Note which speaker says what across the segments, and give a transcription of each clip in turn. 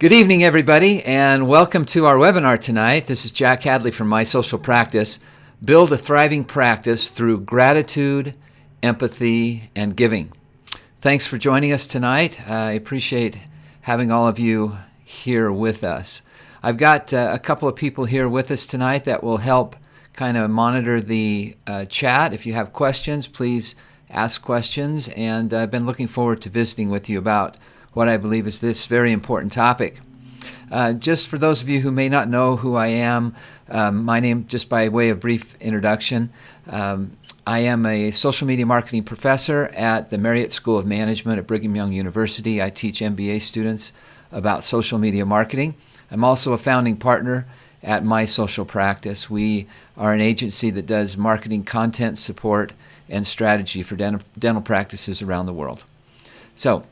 Speaker 1: Good evening, everybody, and welcome to our webinar tonight. This is Jack Hadley from My Social Practice. Build a thriving practice through gratitude, empathy, and giving. Thanks for joining us tonight. I appreciate having all of you here with us. I've got a couple of people here with us tonight that will help kind of monitor the chat. If you have questions, please ask questions, and I've been looking forward to visiting with you about what I believe is this very important topic. Just for those of you who may not know who I am, my name, just by way of brief introduction, I am a social media marketing professor at the Marriott School of Management at Brigham Young University. I teach MBA students about social media marketing. I'm also a founding partner at My Social Practice. We are an agency that does marketing content support and strategy for dental practices around the world. So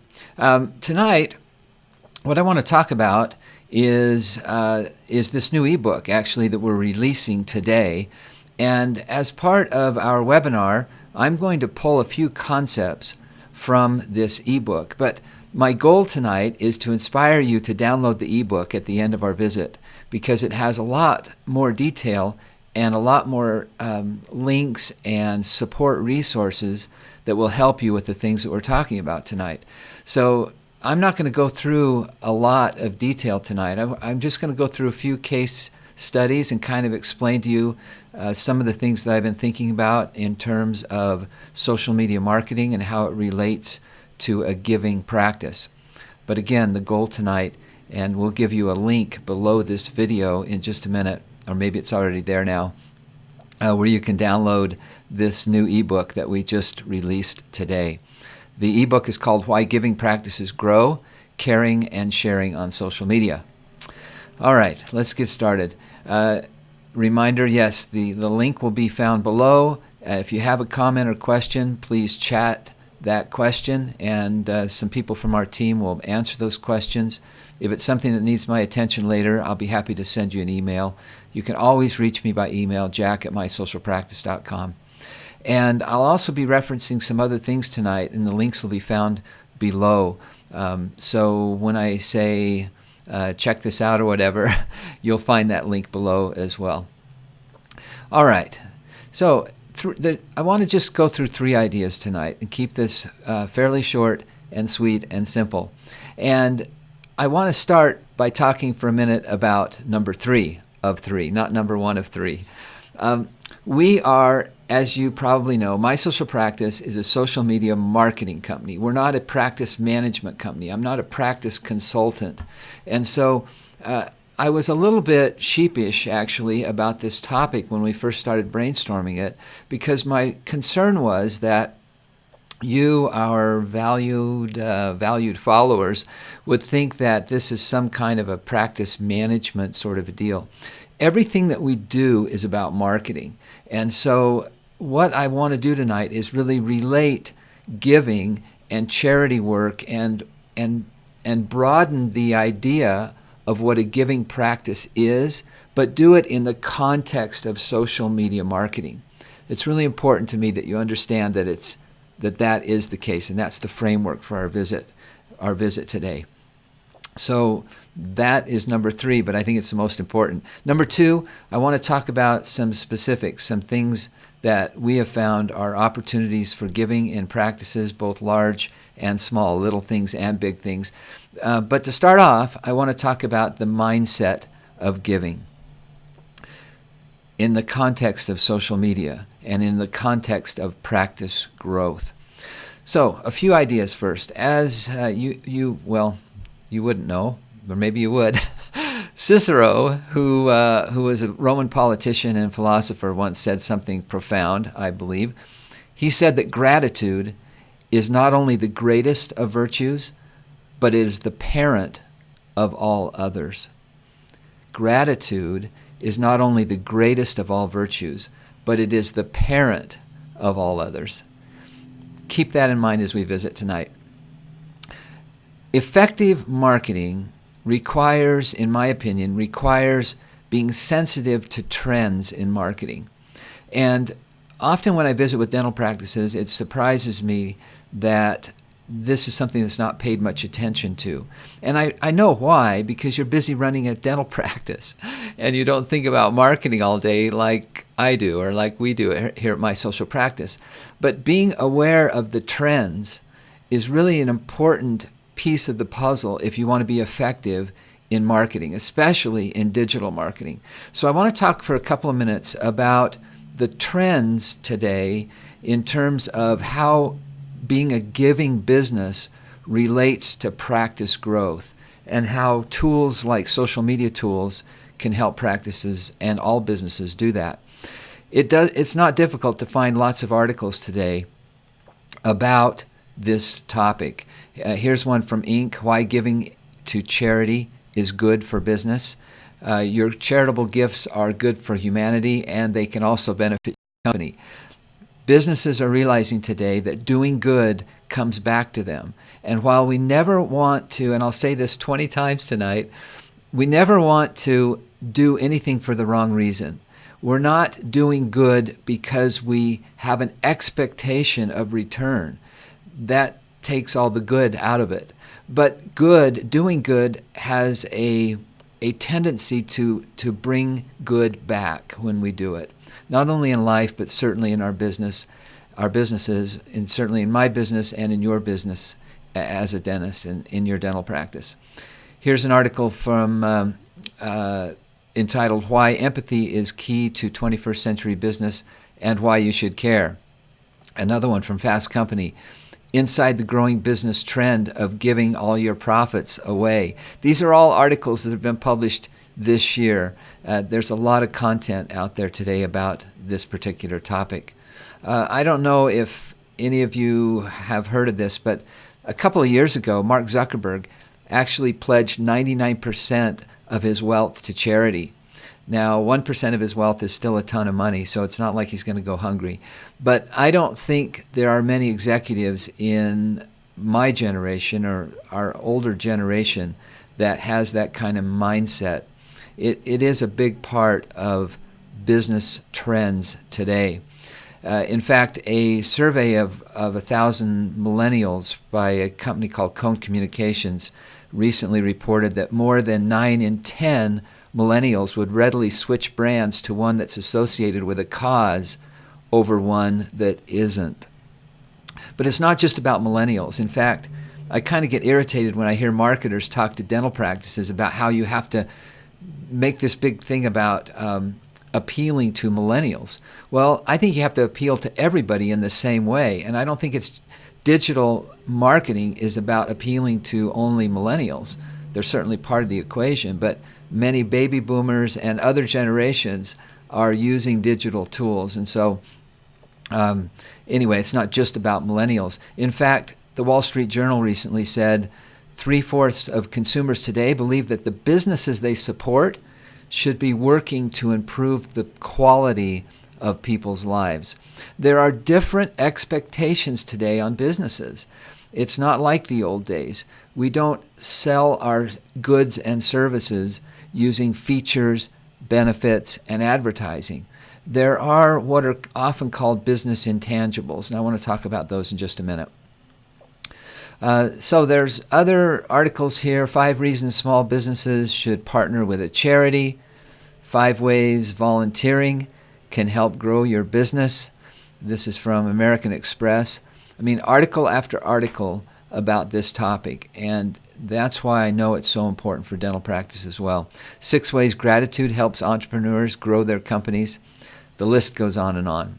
Speaker 1: tonight, what I want to talk about is this new ebook, actually, that we're releasing today. And as part of our webinar, I'm going to pull a few concepts from this ebook. But my goal tonight is to inspire you to download the ebook at the end of our visit, because it has a lot more detail and a lot more links and support resources that will help you with the things that we're talking about tonight. So I'm not going to go through a lot of detail tonight. I'm just going to go through a few case studies and kind of explain to you some of the things that I've been thinking about in terms of social media marketing and how it relates to a giving practice. But again, the goal tonight, and we'll give you a link below this video in just a minute, or maybe it's already there now, where you can download this new ebook that we just released today. The ebook is called Why Giving Practices Grow, Caring and Sharing on Social Media. All right, let's get started. Reminder, yes, the link will be found below. If you have a comment or question, please chat that question, and some people from our team will answer those questions. If it's something that needs my attention later, I'll be happy to send you an email. You can always reach me by email, jack@mysocialpractice.com. And I'll also be referencing some other things tonight, and the links will be found below. So when I say check this out or whatever, you'll find that link below as well. All right. So I want to just go through three ideas tonight and keep this fairly short and sweet and simple. And I want to start by talking for a minute about number 3 of 3, not number 1 of 3. We are, as you probably know, My Social Practice is a social media marketing company. We're not a practice management company. I'm not a practice consultant. And so I was a little bit sheepish, actually, about this topic when we first started brainstorming it, because my concern was that you, our valued followers, would think that this is some kind of a practice management sort of a deal. Everything that we do is about marketing. And so what I want to do tonight is really relate giving and charity work and broaden the idea of what a giving practice is, but do it in the context of social media marketing. It's really important to me that you understand that that is the case, and that's the framework for our visit today. So that is number 3, but I think it's the most important. Number 2, I want to talk about some specifics, some things that we have found are opportunities for giving in practices, both large and small, little things and big things. But to start off, I want to talk about the mindset of giving in the context of social media and in the context of practice growth. So a few ideas first. As you wouldn't know, or maybe you would. Cicero, who was a Roman politician and philosopher, once said something profound, I believe. He said that gratitude is not only the greatest of virtues, but it is the parent of all others. Gratitude is not only the greatest of all virtues, but it is the parent of all others. Keep that in mind as we visit tonight. Effective marketing requires, in my opinion, being sensitive to trends in marketing. And often when I visit with dental practices, it surprises me that this is something that's not paid much attention to. And I know why, because you're busy running a dental practice and you don't think about marketing all day like I do or like we do here at My Social Practice. But being aware of the trends is really an important piece of the puzzle if you want to be effective in marketing, especially in digital marketing. So I want to talk for a couple of minutes about the trends today in terms of how being a giving business relates to practice growth and how tools like social media tools can help practices and all businesses do that. It's not difficult to find lots of articles today about this topic. Here's one from Inc., Why Giving to Charity is Good for Business. Your charitable gifts are good for humanity, and they can also benefit your company. Businesses are realizing today that doing good comes back to them. And while we never want to, and I'll say this 20 times tonight, we never want to do anything for the wrong reason. We're not doing good because we have an expectation of return. That takes all the good out of it. But doing good has a tendency to bring good back when we do it. Not only in life, but certainly in our businesses, and certainly in my business and in your business as a dentist and in your dental practice. Here's an article from entitled Why Empathy is Key to 21st Century Business and Why You Should Care. Another one from Fast Company, Inside the Growing Business Trend of Giving All Your Profits Away. These are all articles that have been published this year. There's a lot of content out there today about this particular topic. I don't know if any of you have heard of this, but a couple of years ago, Mark Zuckerberg actually pledged 99% of his wealth to charity. Now, 1% of his wealth is still a ton of money, so it's not like he's going to go hungry. But I don't think there are many executives in my generation or our older generation that has that kind of mindset. It is a big part of business trends today. In fact, a survey of 1,000 millennials by a company called Cone Communications recently reported that more than 9 in 10 millennials would readily switch brands to one that's associated with a cause over one that isn't. But it's not just about millennials. In fact, I kind of get irritated when I hear marketers talk to dental practices about how you have to make this big thing about appealing to millennials. Well, I think you have to appeal to everybody in the same way, and I don't think it's digital marketing is about appealing to only millennials. They're certainly part of the equation, but many baby boomers and other generations are using digital tools. And so anyway, it's not just about millennials. In fact, the Wall Street Journal recently said 3/4 of consumers today believe that the businesses they support should be working to improve the quality of people's lives. There are different expectations today on businesses. It's not like the old days. We don't sell our goods and services using features, benefits, and advertising. There are what are often called business intangibles, and I want to talk about those in just a minute. So there's other articles here, 5 reasons small businesses should partner with a charity, 5 ways volunteering can help grow your business. This is from American Express. I mean, article after article about this topic, and that's why I know it's so important for dental practice as well. 6 ways gratitude helps entrepreneurs grow their companies. The list goes on and on.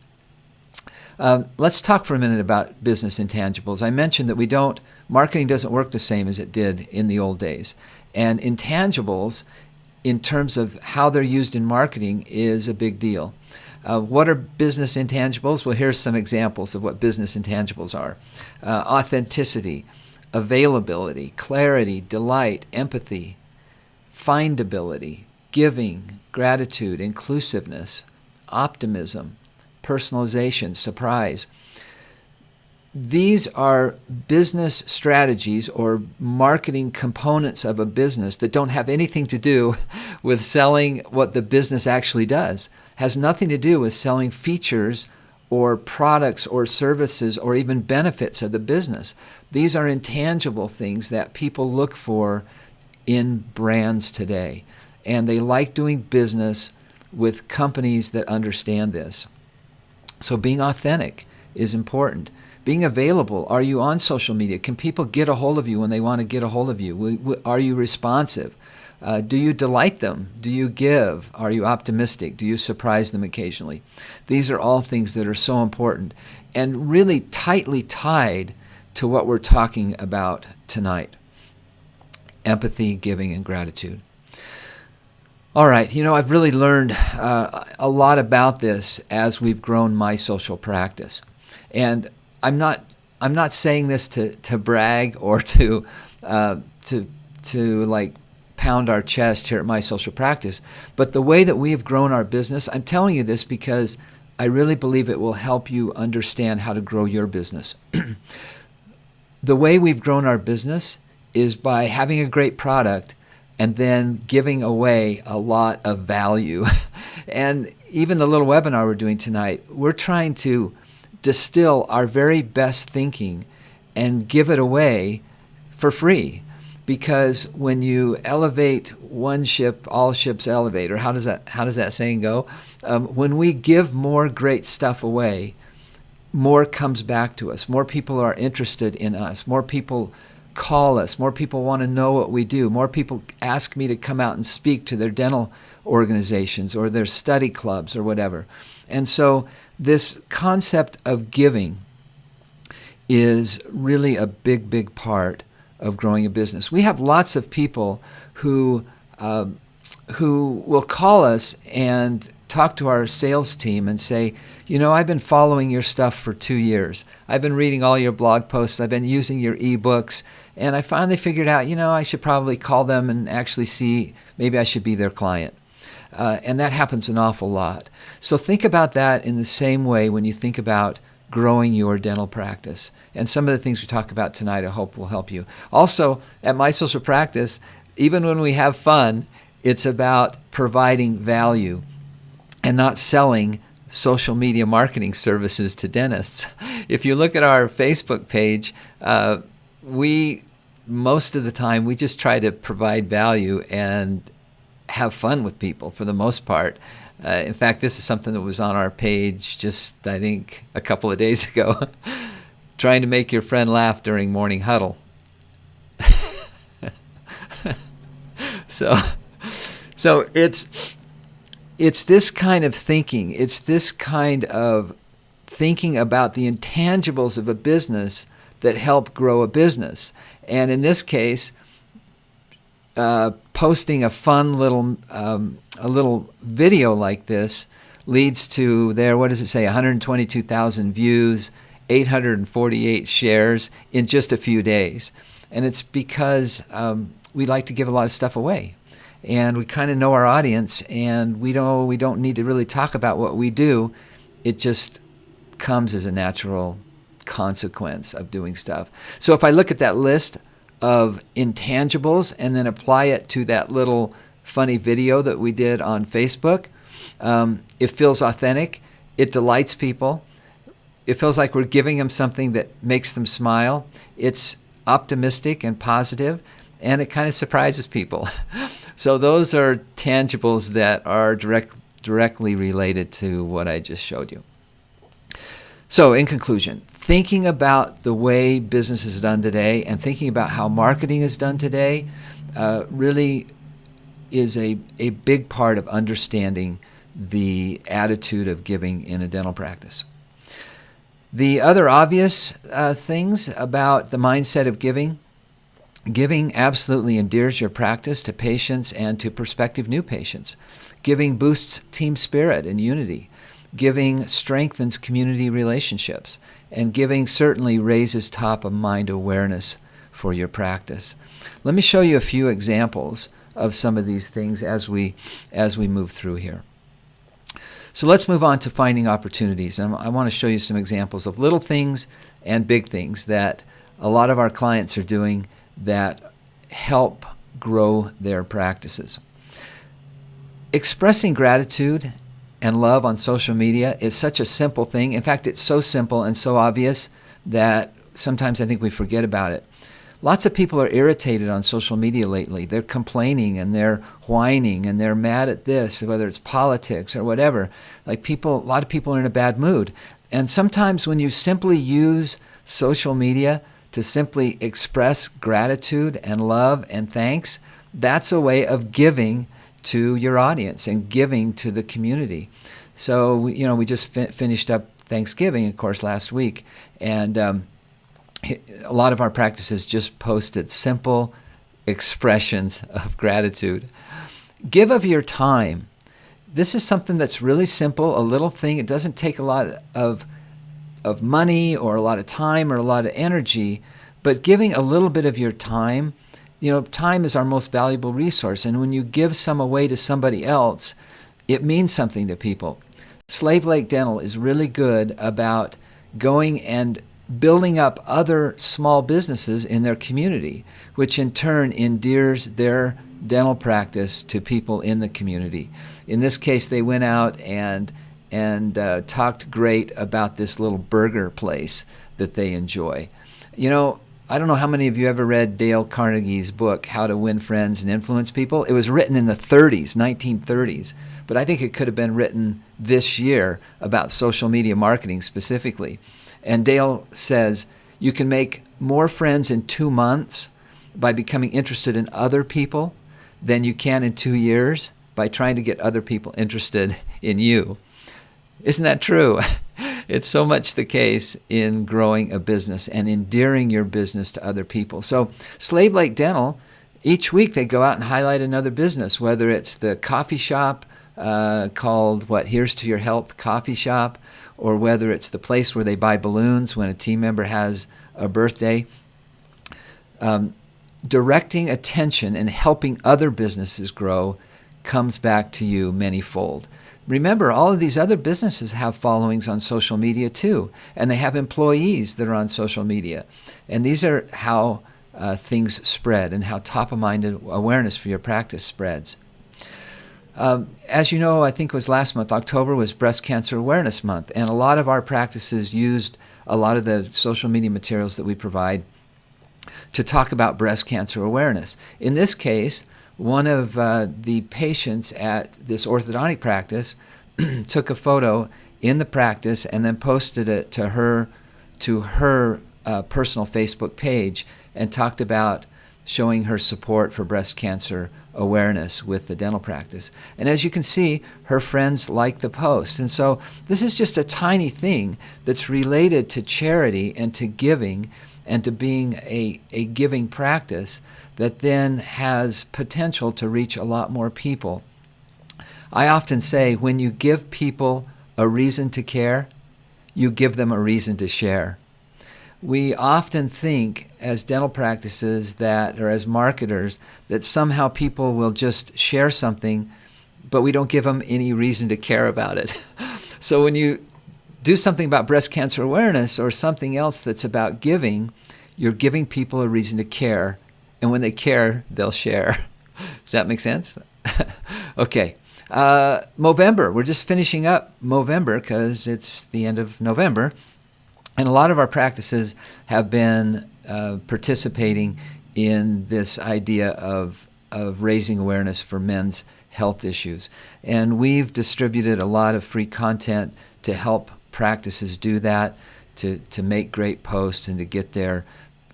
Speaker 1: Let's talk for a minute about business intangibles. I mentioned that marketing doesn't work the same as it did in the old days. And intangibles, in terms of how they're used in marketing, is a big deal. What are business intangibles? Well, here's some examples of what business intangibles are. Authenticity, availability, clarity, delight, empathy, findability, giving, gratitude, inclusiveness, optimism, personalization, surprise. These are business strategies or marketing components of a business that don't have anything to do with selling what the business actually does. Has nothing to do with selling features or products or services or even benefits of the business. These are intangible things that people look for in brands today. And they like doing business with companies that understand this. So being authentic is important. Being available. Are you on social media? Can people get a hold of you when they want to get a hold of you? Are you responsive? Do you delight them? Do you give? Are you optimistic? Do you surprise them occasionally? These are all things that are so important and really tightly tied to what we're talking about tonight. Empathy, giving, and gratitude. All right, I've really learned a lot about this as we've grown my social practice. And I'm not saying this to brag or to like pound our chest here at My Social Practice, but the way that we have grown our business, I'm telling you this because I really believe it will help you understand how to grow your business. The way we've grown our business is by having a great product and then giving away a lot of value. And even the little webinar we're doing tonight, we're trying to distill our very best thinking and give it away for free. Because when you elevate one ship, all ships elevate, or how does that saying go? When we give more great stuff away, more comes back to us. More people are interested in us. More people call us. More people want to know what we do. More people ask me to come out and speak to their dental organizations or their study clubs or whatever. And so this concept of giving is really a big, big part of growing a business. We have lots of people who will call us and talk to our sales team and say, I've been following your stuff for 2 years. I've been reading all your blog posts. I've been using your eBooks. And I finally figured out, I should probably call them and actually see, maybe I should be their client. And that happens an awful lot. So think about that in the same way when you think about growing your dental practice. And some of the things we talk about tonight, I hope will help you. Also, at My Social Practice, even when we have fun, it's about providing value and not selling social media marketing services to dentists. If you look at our Facebook page, most of the time, we just try to provide value and have fun with people for the most part. In fact, this is something that was on our page just, I think, a couple of days ago. Trying to make your friend laugh during morning huddle. So it's this kind of thinking. It's this kind of thinking about the intangibles of a business that help grow a business. And in this case, posting a fun little video like this leads to 122,000 views, 848 shares in just a few days. And it's because we like to give a lot of stuff away. And we kind of know our audience, and we don't need to really talk about what we do. It just comes as a natural consequence of doing stuff. So if I look at that list of intangibles and then apply it to that little funny video that we did on Facebook, it feels authentic. It delights people. It feels like we're giving them something that makes them smile. It's optimistic and positive, and it kind of surprises people. So those are tangibles that are directly related to what I just showed you. So in conclusion, thinking about the way business is done today and thinking about how marketing is done today really is a big part of understanding the attitude of giving in a dental practice. The other obvious things about the mindset of giving absolutely endears your practice to patients and to prospective new patients. Giving boosts team spirit and unity. Giving strengthens community relationships. And giving certainly raises top of mind awareness for your practice. Let me show you a few examples of some of these things as we move through here. So let's move on to finding opportunities. And I want to show you some examples of little things and big things that a lot of our clients are doing that help grow their practices. Expressing gratitude and love on social media is such a simple thing. In fact, it's so simple and so obvious that sometimes I think we forget about it. Lots of people are irritated on social media lately. They're complaining and they're whining and they're mad at this, whether it's politics or whatever. A lot of people are in a bad mood. And sometimes when you simply use social media to simply express gratitude and love and thanks, that's a way of giving to your audience and giving to the community. So, we just finished up Thanksgiving, of course, last week. And a lot of our practices just posted simple expressions of gratitude. Give of your time. This is something that's really simple, a little thing. It doesn't take a lot of money or a lot of time or a lot of energy, but giving a little bit of your time, time is our most valuable resource. And when you give some away to somebody else, it means something to people. Slave Lake Dental is really good about going and building up other small businesses in their community, which in turn endears their dental practice to people in the community. In this case, they went out and talked great about this little burger place that they enjoy. I don't know how many of you ever read Dale Carnegie's book, How to Win Friends and Influence People. It was written in the 1930s, but I think it could have been written this year about social media marketing specifically. And Dale says, you can make more friends in 2 months by becoming interested in other people than you can in 2 years by trying to get other people interested in you. Isn't that true? It's so much the case in growing a business and endearing your business to other people. So Slave Lake Dental, each week they go out and highlight another business, whether it's the coffee shop called Here's to Your Health Coffee Shop, or whether it's the place where they buy balloons when a team member has a birthday. Directing attention and helping other businesses grow comes back to you manyfold. Remember, all of these other businesses have followings on social media too, and they have employees that are on social media. And these are how things spread and how top-of-mind awareness for your practice spreads. As you know, I think it was last month, October was Breast Cancer Awareness Month, and a lot of our practices used a lot of the social media materials that we provide to talk about breast cancer awareness. In this case, one of the patients at this orthodontic practice took a photo in the practice and then posted it to her personal Facebook page and talked about showing her support for breast cancer awareness with the dental practice. And as you can see, her friends liked the post. And so this is just a tiny thing that's related to charity and to giving and to being a giving practice that then has potential to reach a lot more people. I often say when you give people a reason to care, you give them a reason to share. We often think as dental practices or as marketers that somehow people will just share something, but we don't give them any reason to care about it. So when you do something about breast cancer awareness or something else that's about giving, you're giving people a reason to care. And when they care, they'll share. Does that make sense? Okay. Movember. We're just finishing up Movember because it's the end of November. And a lot of our practices have been participating in this idea of raising awareness for men's health issues. And we've distributed a lot of free content to help practices do that, to make great posts and to get their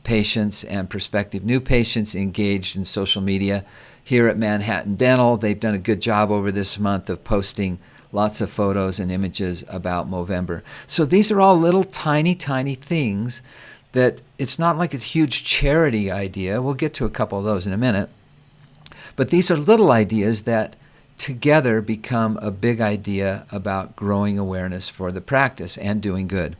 Speaker 1: patients and prospective new patients engaged in social media. Here at Manhattan Dental, they've done a good job over this month of posting lots of photos and images about Movember. So these are all little tiny things that it's not like it's a huge charity idea. We'll get to a couple of those in a minute. But these are little ideas that together become a big idea about growing awareness for the practice and doing good.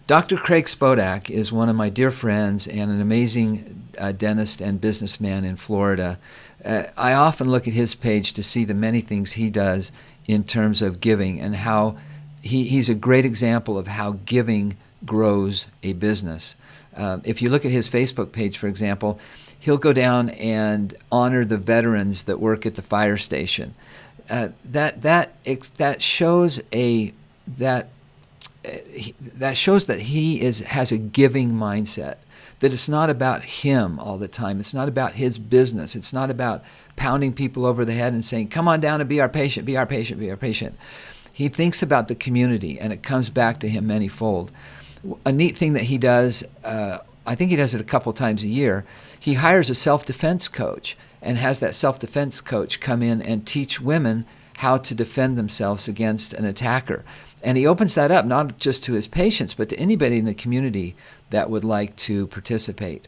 Speaker 1: Dr. Craig Spodek is one of my dear friends and an amazing dentist and businessman in Florida. I often look at his page to see the many things he does in terms of giving and how he's a great example of how giving grows a business. If you look at his Facebook page, for example, he'll go down and honor the veterans that work at the fire station. that shows that he has a giving mindset. That it's not about him all the time. It's not about his business. It's not about pounding people over the head and saying, "Come on down and be our patient, be our patient, be our patient." He thinks about the community, and it comes back to him manyfold. A neat thing that he does, I think he does it a couple times a year, he hires a self-defense coach and has that self-defense coach come in and teach women how to defend themselves against an attacker. And he opens that up not just to his patients, but to anybody in the community that would like to participate.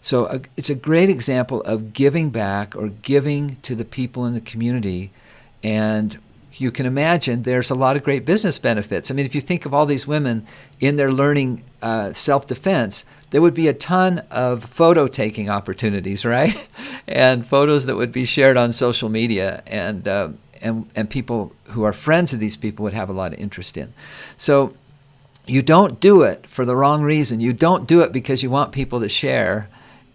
Speaker 1: So it's a great example of giving back or giving to the people in the community. And you can imagine there's a lot of great business benefits. I mean, if you think of all these women in their learning self-defense, there would be a ton of photo taking opportunities, right? And photos that would be shared on social media, and people who are friends of these people would have a lot of interest in. So you don't do it for the wrong reason. You don't do it because you want people to share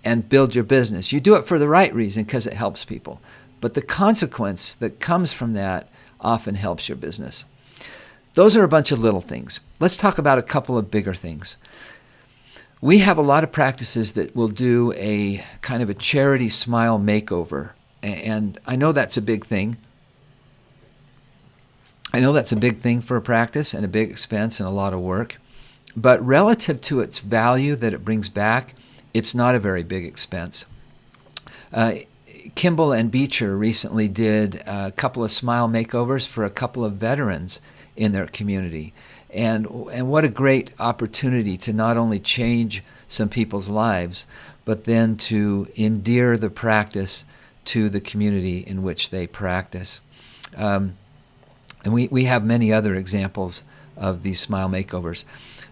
Speaker 1: and build your business. You do it for the right reason because it helps people. But the consequence that comes from that often helps your business. Those are a bunch of little things. Let's talk about a couple of bigger things. We have a lot of practices that will do a kind of a charity smile makeover. And I know that's a big thing. I know that's a big thing for a practice and a big expense and a lot of work. But relative to its value that it brings back, it's not a very big expense. Kimball and Beecher recently did a couple of smile makeovers for a couple of veterans in their community. And what a great opportunity to not only change some people's lives, but then to endear the practice to the community in which they practice. And we have many other examples of these smile makeovers.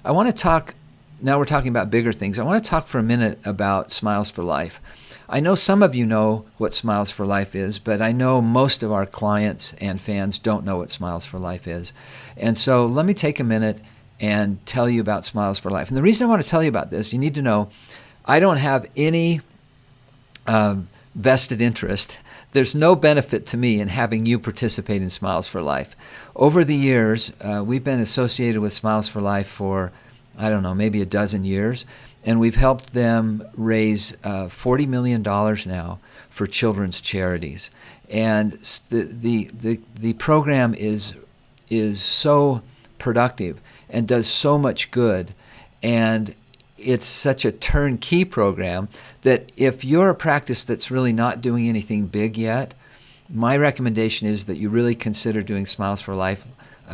Speaker 1: I want to talk, now we're talking about bigger things, I want to talk for a minute about Smiles for Life. I know some of you know what Smiles for Life is, but I know most of our clients and fans don't know what Smiles for Life is. And so let me take a minute and tell you about Smiles for Life. And the reason I want to tell you about this, you need to know, I don't have any vested interest. There's no benefit to me in having you participate in Smiles for Life. Over the years, we've been associated with Smiles for Life for, I don't know, maybe a dozen years. And we've helped them raise $40 million now for children's charities. And the program is so productive and does so much good. And it's such a turnkey program that if you're a practice that's really not doing anything big yet, my recommendation is that you really consider doing Smiles for Life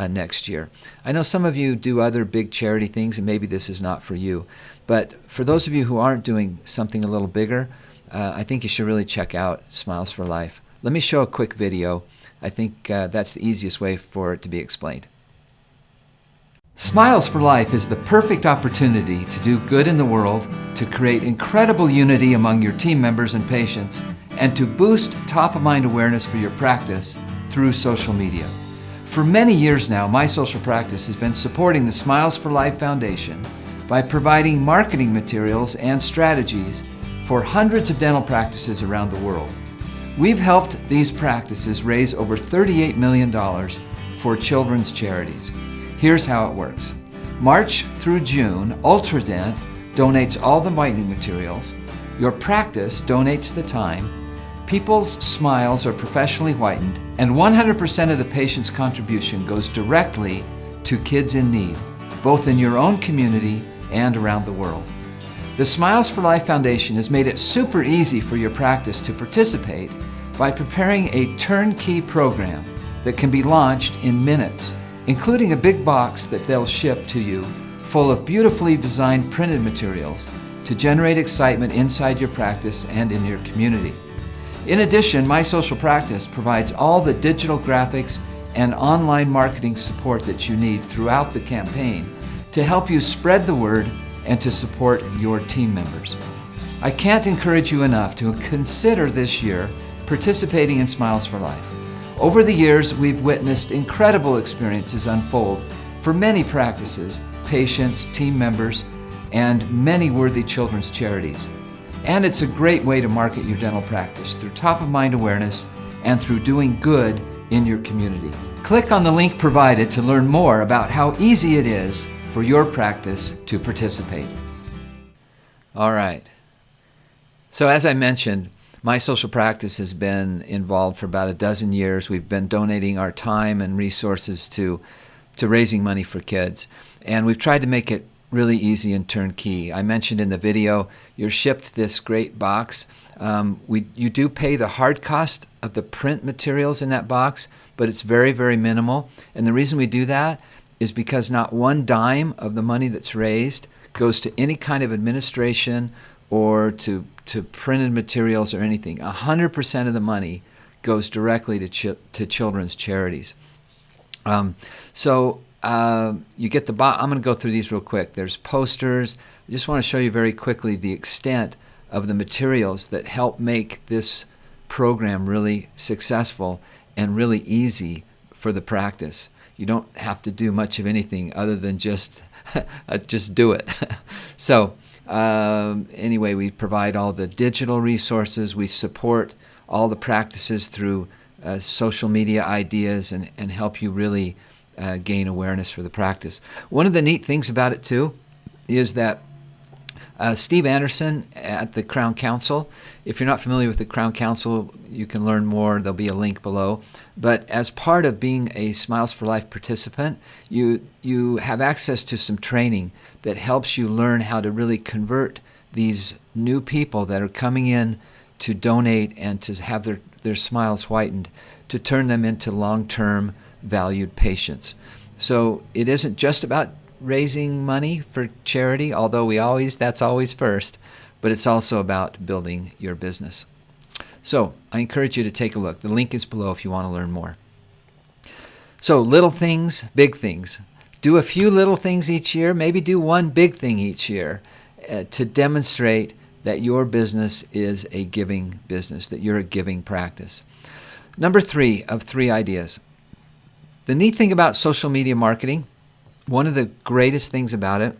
Speaker 1: next year. I know some of you do other big charity things, and maybe this is not for you. But for those of you who aren't doing something a little bigger, I think you should really check out Smiles for Life. Let me show a quick video. I think that's the easiest way for it to be explained. Smiles for Life is the perfect opportunity to do good in the world, to create incredible unity among your team members and patients, and to boost top-of-mind awareness for your practice through social media. For many years now, my social practice has been supporting the Smiles for Life Foundation by providing marketing materials and strategies for hundreds of dental practices around the world. We've helped these practices raise over $38 million for children's charities. Here's how it works. March through June, Ultradent donates all the whitening materials, your practice donates the time, people's smiles are professionally whitened, and 100% of the patient's contribution goes directly to kids in need, both in your own community and around the world. The Smiles for Life Foundation has made it super easy for your practice to participate by preparing a turnkey program that can be launched in minutes, including a big box that they'll ship to you full of beautifully designed printed materials to generate excitement inside your practice and in your community. In addition, My Social Practice provides all the digital graphics and online marketing support that you need throughout the campaign to help you spread the word and to support your team members. I can't encourage you enough to consider this year participating in Smiles for Life. Over the years, we've witnessed incredible experiences unfold for many practices, patients, team members, and many worthy children's charities. And it's a great way to market your dental practice through top-of-mind awareness and through doing good in your community. Click on the link provided to learn more about how easy it is for your practice to participate. All right. So as I mentioned, My Social Practice has been involved for about a dozen years. We've been donating our time and resources to raising money for kids. And we've tried to make it really easy and turnkey. I mentioned in the video, you're shipped this great box. You do pay the hard cost of the print materials in that box, but it's very, very minimal. And the reason we do that is because not one dime of the money that's raised goes to any kind of administration or to printed materials or anything. 100% of the money goes directly to children's charities. You get the box. I'm going to go through these real quick. There's posters. I just want to show you very quickly the extent of the materials that help make this program really successful and really easy for the practice. You don't have to do much of anything other than just do it. Anyway, we provide all the digital resources. We support all the practices through social media ideas and help you really gain awareness for the practice. One of the neat things about it, too, is that Steve Anderson at the Crown Council, if you're not familiar with the Crown Council, you can learn more. There'll be a link below. But as part of being a Smiles for Life participant, you have access to some training that helps you learn how to really convert these new people that are coming in to donate and to have their smiles whitened, to turn them into long-term valued patients. So it isn't just about raising money for charity, although that's always first, but it's also about building your business. So I encourage you to take a look. The link is below if you want to learn more. So little things, big things. Do a few little things each year, maybe do one big thing each year to demonstrate that your business is a giving business, that you're a giving practice. Number 3 of 3 ideas. The neat thing about social media marketing, one of the greatest things about it,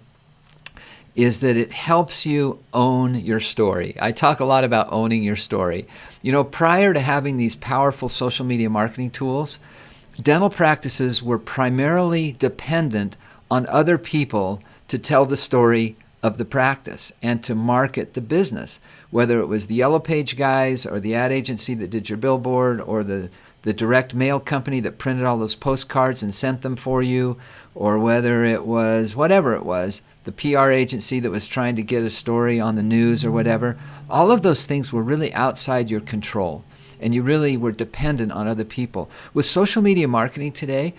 Speaker 1: is that it helps you own your story. I talk a lot about owning your story. You know, prior to having these powerful social media marketing tools, dental practices were primarily dependent on other people to tell the story of the practice and to market the business, whether it was the Yellow Page guys or the ad agency that did your billboard or the direct mail company that printed all those postcards and sent them for you, or whether it was whatever it was, the PR agency that was trying to get a story on the news or whatever. All of those things were really outside your control, and you really were dependent on other people. With social media marketing today,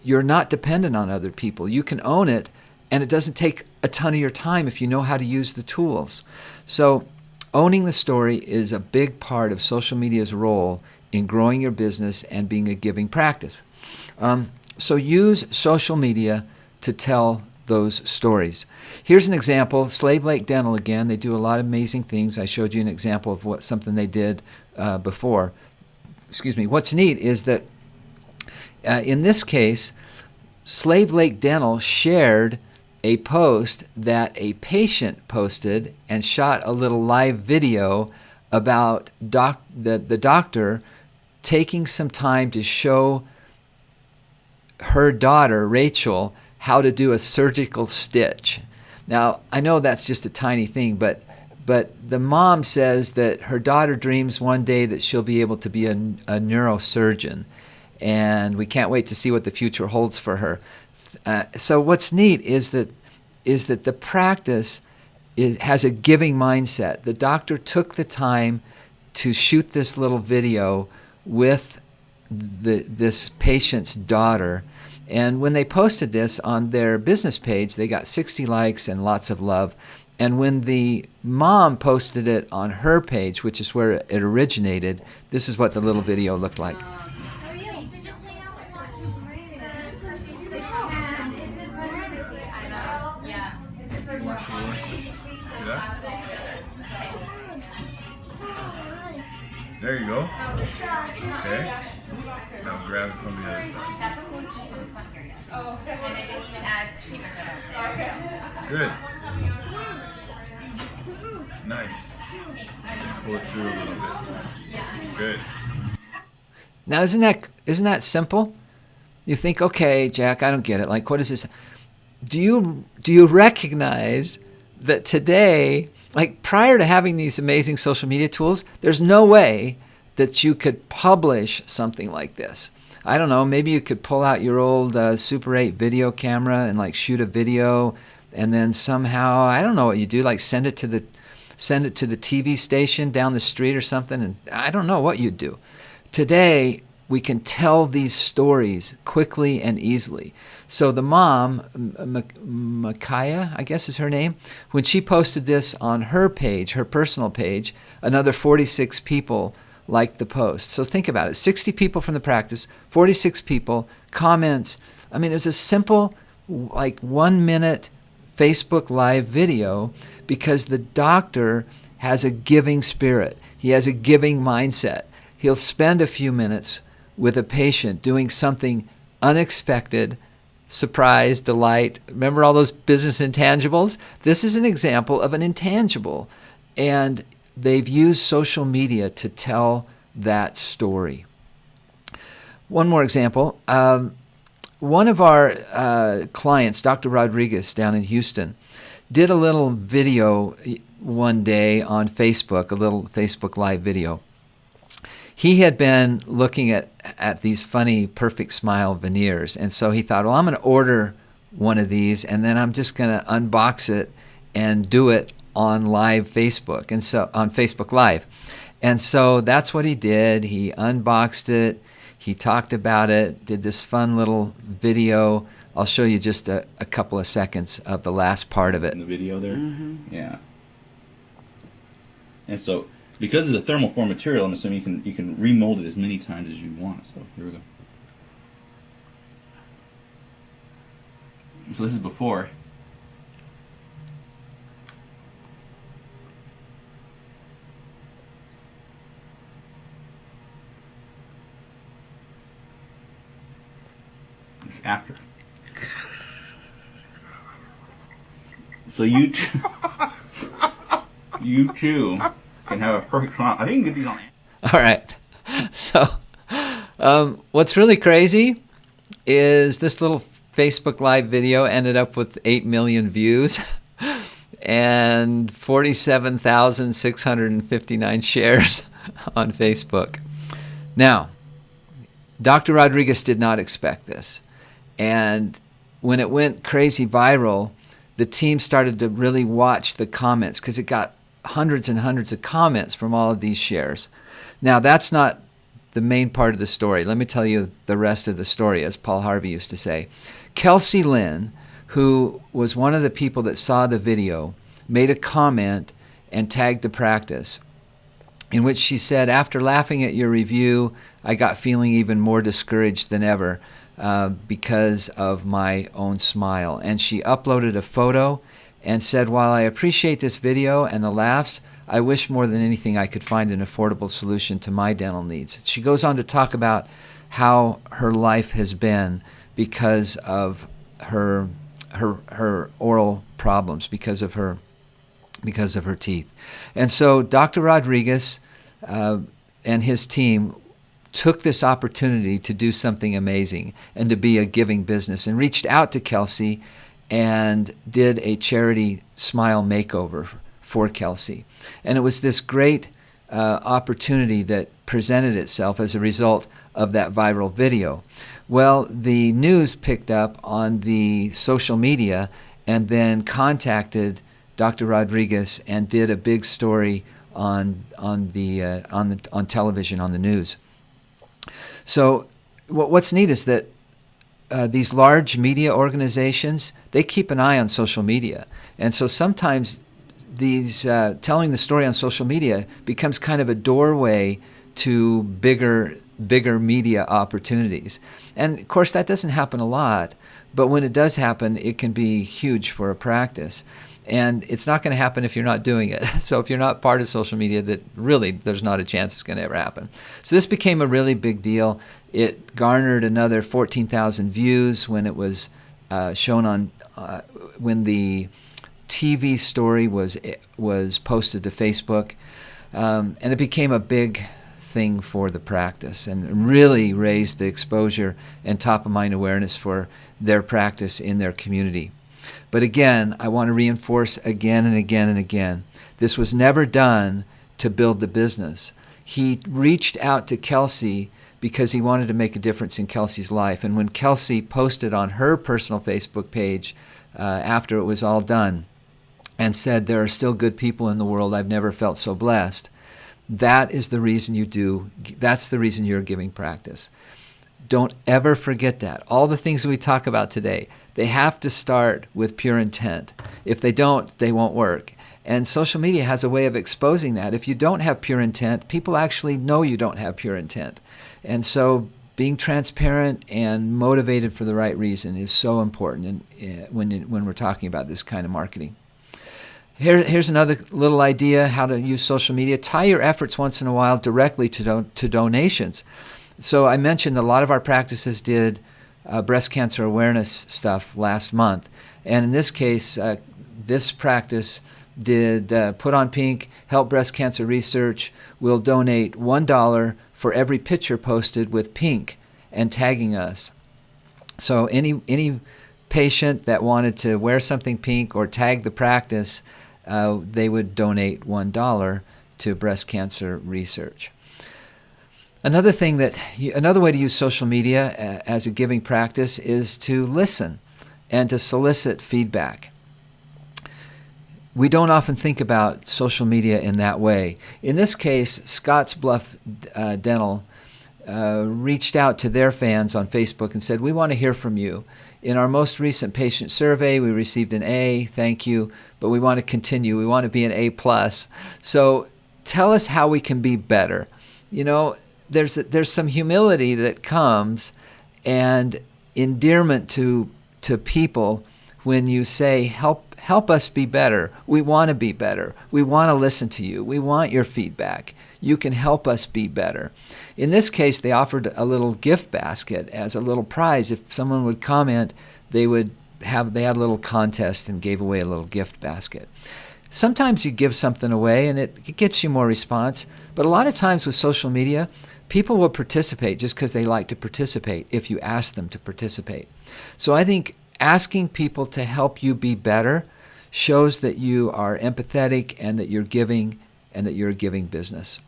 Speaker 1: you're not dependent on other people. You can own it, and it doesn't take a ton of your time if you know how to use the tools. So owning the story is a big part of social media's role in growing your business and being a giving practice. So use social media to tell those stories. Here's an example. Slave Lake Dental again. They do a lot of amazing things. I showed you an example of something they did before. Excuse me. What's neat is that in this case, Slave Lake Dental shared a post that a patient posted and shot a little live video about the doctor taking some time to show her daughter, Rachel, how to do a surgical stitch. Now, I know that's just a tiny thing, but the mom says that her daughter dreams one day that she'll be able to be a neurosurgeon, and we can't wait to see what the future holds for her. So what's neat is that the practice has a giving mindset. The doctor took the time to shoot this little video with this patient's daughter. And when they posted this on their business page, they got 60 likes and lots of love. And when the mom posted it on her page, which is where it originated, this is what the little video looked like.
Speaker 2: There you go. Okay. Now grab it from the other side. Good. Nice. Just pull it through a little bit. Good.
Speaker 1: Now, isn't that simple? You think, okay, Jack, I don't get it. Like, what is this? Do you recognize that today, like prior to having these amazing social media tools, there's no way that you could publish something like this? I don't know, maybe you could pull out your old Super 8 video camera and like shoot a video, and then somehow, I don't know what you do, like send it to the TV station down the street or something, and I don't know what you'd do. Today, we can tell these stories quickly and easily. So the mom, Micaiah, I guess is her name, when she posted this on her page, her personal page, another 46 people liked the post. So think about it, 60 people from the practice, 46 people, comments. I mean, it's a simple, like 1 minute Facebook Live video because the doctor has a giving spirit. He has a giving mindset. He'll spend a few minutes with a patient doing something unexpected, surprise, delight. Remember all those business intangibles? This is an example of an intangible. And they've used social media to tell that story. One more example. One of our clients, Dr. Rodriguez down in Houston, did a little video one day on Facebook, a little Facebook Live video. He had been looking at these funny Perfect Smile veneers, and so he thought, well, I'm going to order one of these, and then I'm just going to unbox it and do it on live Facebook, and so on Facebook Live. And so that's what he did. He unboxed it. He talked about it, did this fun little video. I'll show you just a couple of seconds of the last part of it.
Speaker 3: In the video there? Mm-hmm. Yeah. And so, because it's a thermoform material, I'm assuming you can remold it as many times as you want. So, here we go. So this is before. This is after. So you too can have a perfect smile. I didn't get these on.
Speaker 1: All right. So what's really crazy is this little Facebook Live video ended up with 8 million views and 47,659 shares on Facebook. Now, Dr. Rodriguez did not expect this. And when it went crazy viral, the team started to really watch the comments because it got hundreds and hundreds of comments from all of these shares. Now, that's not the main part of the story. Let me tell you the rest of the story, as Paul Harvey used to say. Kelsey Lynn, who was one of the people that saw the video, made a comment and tagged the practice in which she said, after laughing at your review, I got feeling even more discouraged than ever because of my own smile. And she uploaded a photo and said, while I appreciate this video and the laughs, I wish more than anything I could find an affordable solution to my dental needs. She goes on to talk about how her life has been because of her oral problems, because of her teeth. And so Dr. Rodriguez and his team took this opportunity to do something amazing and to be a giving business, and reached out to Kelsey and did a charity smile makeover for Kelsey. And it was this great opportunity that presented itself as a result of that viral video. Well, the news picked up on the social media and then contacted Dr. Rodriguez and did a big story on television, on the news. So what's neat is that these large media organizations, they keep an eye on social media. And so sometimes these telling the story on social media becomes kind of a doorway to bigger media opportunities. And of course that doesn't happen a lot, but when it does happen, it can be huge for a practice. And it's not going to happen if you're not doing it. So if you're not part of social media, that really there's not a chance it's going to ever happen. So this became a really big deal. It garnered another 14,000 views when it was shown on when the TV story was posted to Facebook, and it became a big thing for the practice and really raised the exposure and top-of-mind awareness for their practice in their community. But again, I want to reinforce again and again and again, this was never done to build the business. He reached out to Kelsey because he wanted to make a difference in Kelsey's life. And when Kelsey posted on her personal Facebook page after it was all done and said, there are still good people in the world, I've never felt so blessed, that is the reason that's the reason you're giving practice. Don't ever forget that. All the things that we talk about today, they have to start with pure intent. If they don't, they won't work. And social media has a way of exposing that. If you don't have pure intent, people actually know you don't have pure intent. And so being transparent and motivated for the right reason is so important when we're talking about this kind of marketing. Here's another little idea how to use social media. Tie your efforts once in a while directly to donations. So I mentioned a lot of our practices did breast cancer awareness stuff last month. And in this case, this practice did Put on Pink, Help Breast Cancer Research, will donate $1 for every picture posted with pink and tagging us. So any patient that wanted to wear something pink or tag the practice, they would donate $1 to breast cancer research. Another way to use social media as a giving practice is to listen and to solicit feedback. We don't often think about social media in that way. In this case, Scottsbluff Dental reached out to their fans on Facebook and said, we want to hear from you. In our most recent patient survey, we received an A, thank you, but we want to continue. We want to be an A+. So tell us how we can be better. You know, there's some humility that comes and endearment to people when you say, help us be better. We want to be better. We want to listen to you. We want your feedback. You can help us be better. In this case, they offered a little gift basket as a little prize. If someone would comment, they had a little contest and gave away a little gift basket. Sometimes you give something away and it gets you more response, but a lot of times with social media, people will participate just because they like to participate if you ask them to participate. So I think asking people to help you be better shows that you are empathetic and that you're giving and that you're a giving business.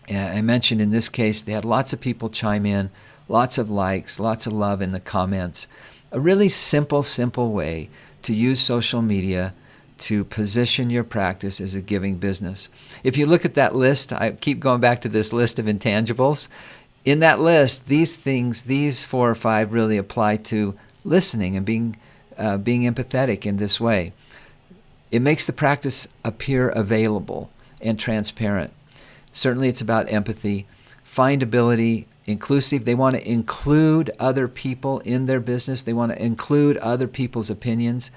Speaker 1: I mentioned in this case, they had lots of people chime in, lots of likes, lots of love in the comments. A really simple way to use social media to position your practice as a giving business. If you look at that list, I keep going back to this list of intangibles. In that list, these 4 or 5 really apply to listening and being empathetic in this way. It makes the practice appear available and transparent. Certainly it's about empathy, findability, inclusive. They want to include other people in their business. They want to include other people's opinions.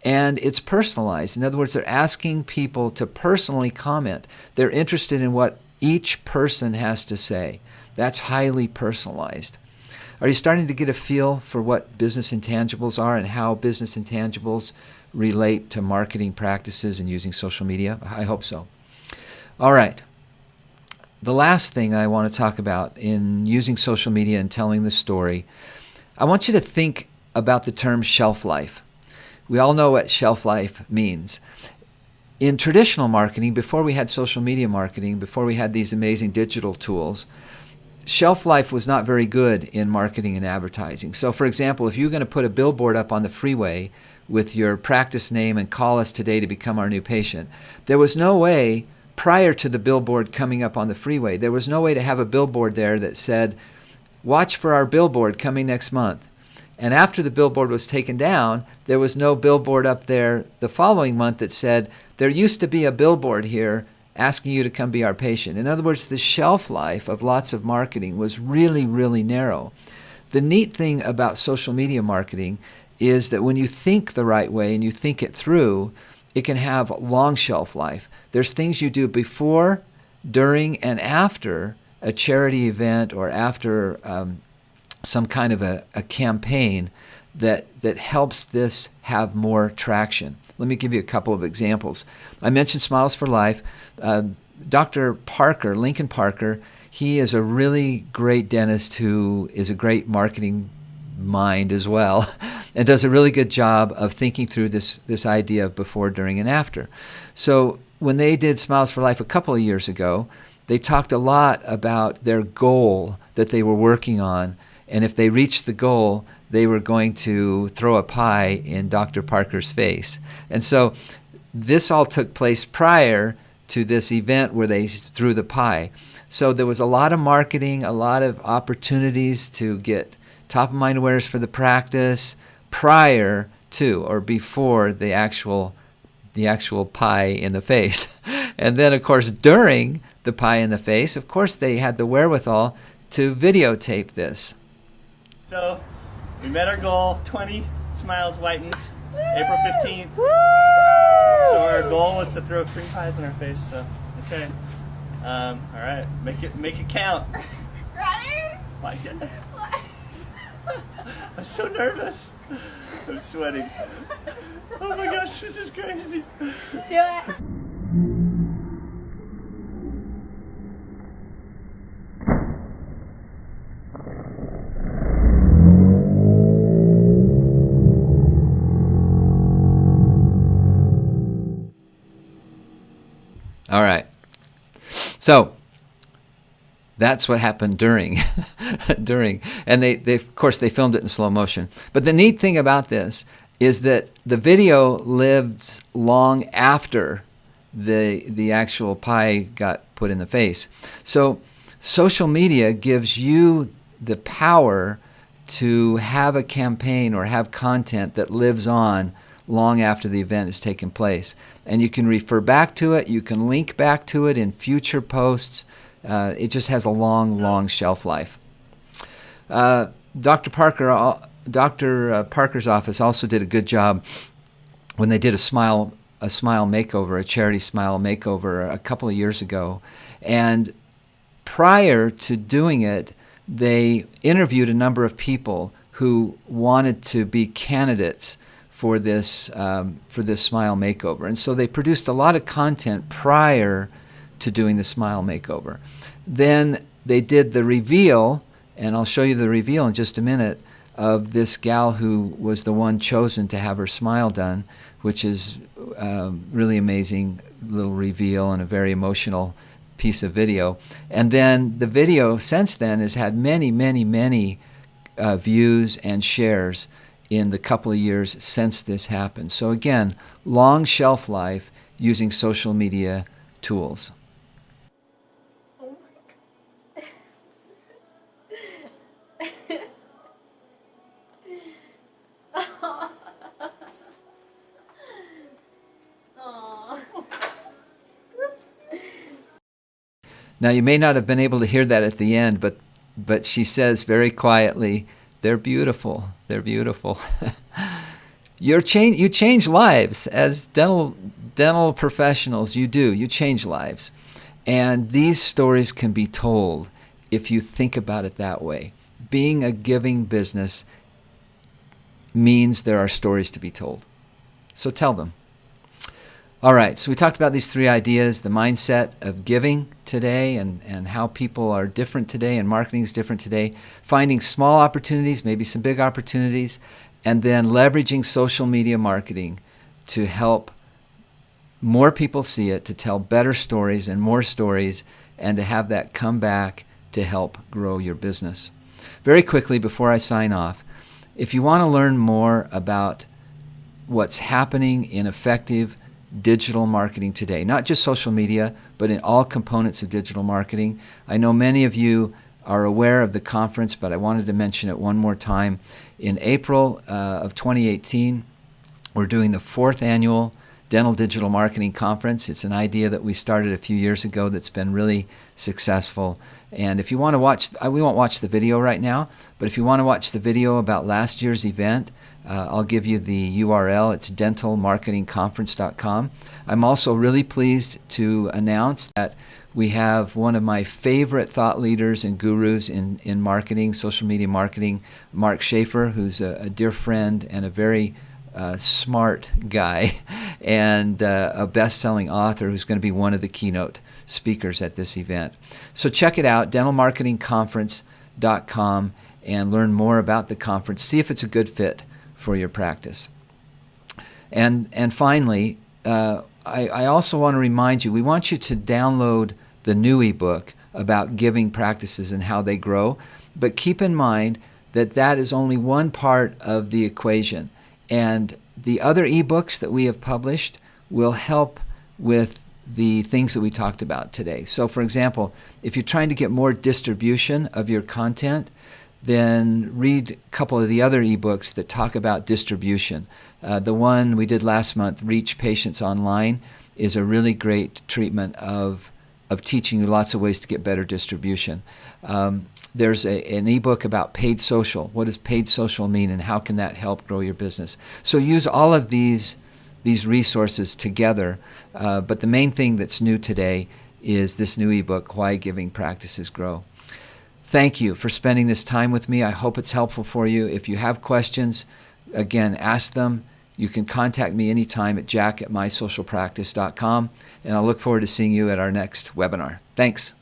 Speaker 1: And it's personalized. In other words, they're asking people to personally comment. They're interested in what each person has to say. That's highly personalized. Are you starting to get a feel for what business intangibles are and how business intangibles relate to marketing practices and using social media? I hope so. All right. The last thing I want to talk about in using social media and telling the story, I want you to think about the term shelf life. We all know what shelf life means. In traditional marketing, before we had social media marketing, before we had these amazing digital tools, shelf life was not very good in marketing and advertising. So for example, if you're going to put a billboard up on the freeway with your practice name and call us today to become our new patient, there was no way prior to the billboard coming up on the freeway, there was no way to have a billboard there that said, watch for our billboard coming next month. And after the billboard was taken down, there was no billboard up there the following month that said, there used to be a billboard here asking you to come be our patient. In other words, the shelf life of lots of marketing was really, really narrow. The neat thing about social media marketing is that when you think the right way and you think it through, it can have long shelf life. There's things you do before, during, and after a charity event or after some kind of a campaign that helps this have more traction. Let me give you a couple of examples. I mentioned Smiles for Life. Dr. Parker, Lincoln Parker, he is a really great dentist who is a great marketing mind as well, and does a really good job of thinking through this idea of before, during, and after. So when they did Smiles for Life a couple of years ago, they talked a lot about their goal that they were working on, and if they reached the goal, they were going to throw a pie in Dr. Parker's face. And so this all took place prior to this event where they threw the pie. So there was a lot of marketing, a lot of opportunities to get top-of-mind awareness for the practice prior to or before the actual pie in the face. And then, of course, during the pie in the face, of course, they had the wherewithal to videotape this.
Speaker 4: So we met our goal, 20 smiles whitened, April 15th. So our goal was to throw cream pies in our face, so, okay. All right, make it count.
Speaker 5: Ready?
Speaker 4: My goodness. I'm so nervous. I'm sweating. Oh my gosh, this is crazy.
Speaker 5: Do it.
Speaker 1: All right. So that's what happened during, and they of course they filmed it in slow motion. But the neat thing about this is that the video lives long after the actual pie got put in the face. So social media gives you the power to have a campaign or have content that lives on long after the event has taken place. And you can refer back to it, you can link back to it in future posts. It just has a long shelf life. Dr. Parker's office also did a good job when they did a smile makeover, a charity smile makeover a couple of years ago. And prior to doing it, they interviewed a number of people who wanted to be candidates for this smile makeover. And so they produced a lot of content prior to doing the smile makeover. Then they did the reveal, and I'll show you the reveal in just a minute, of this gal who was the one chosen to have her smile done, which is really amazing little reveal and a very emotional piece of video. And then the video since then has had many views and shares in the couple of years since this happened. So again, long shelf life using social media tools.
Speaker 5: Oh my god. Aww.
Speaker 1: Now you may not have been able to hear that at the end, but she says very quietly, "They're beautiful. They're beautiful." You change lives as dental professionals. You do. You change lives, and these stories can be told if you think about it that way. Being a giving business means there are stories to be told. So tell them. All right, so we talked about these three ideas, the mindset of giving today and how people are different today and marketing is different today, finding small opportunities, maybe some big opportunities, and then leveraging social media marketing to help more people see it, to tell better stories and more stories, and to have that come back to help grow your business. Very quickly, before I sign off, if you want to learn more about what's happening in effective digital marketing today, not just social media, but in all components of digital marketing. I know many of you are aware of the conference, but I wanted to mention it one more time. In April of 2018, we're doing the 4th annual Dental Digital Marketing Conference. It's an idea that we started a few years ago that's been really successful. And if you want to watch, we won't watch the video right now, but if you want to watch the video about last year's event, I'll give you the URL. It's dentalmarketingconference.com. I'm also really pleased to announce that we have one of my favorite thought leaders and gurus in marketing, social media marketing, Mark Schaefer, who's a dear friend and a very smart guy and a best-selling author who's going to be one of the keynote speakers at this event. So check it out, dentalmarketingconference.com, and learn more about the conference. See if it's a good fit for your practice. And finally, I also want to remind you, we want you to download the new ebook about giving practices and how they grow. But keep in mind that that is only one part of the equation. And the other ebooks that we have published will help with the things that we talked about today. So for example, if you're trying to get more distribution of your content, then read a couple of the other ebooks that talk about distribution. The one we did last month, Reach Patients Online, is a really great treatment of teaching you lots of ways to get better distribution. There's an ebook about paid social. What does paid social mean, and how can that help grow your business? So use all of these resources together. But the main thing that's new today is this new ebook, Why Giving Practices Grow. Thank you for spending this time with me. I hope it's helpful for you. If you have questions, again, ask them. You can contact me anytime at jack@mysocialpractice.com, and I'll look forward to seeing you at our next webinar. Thanks.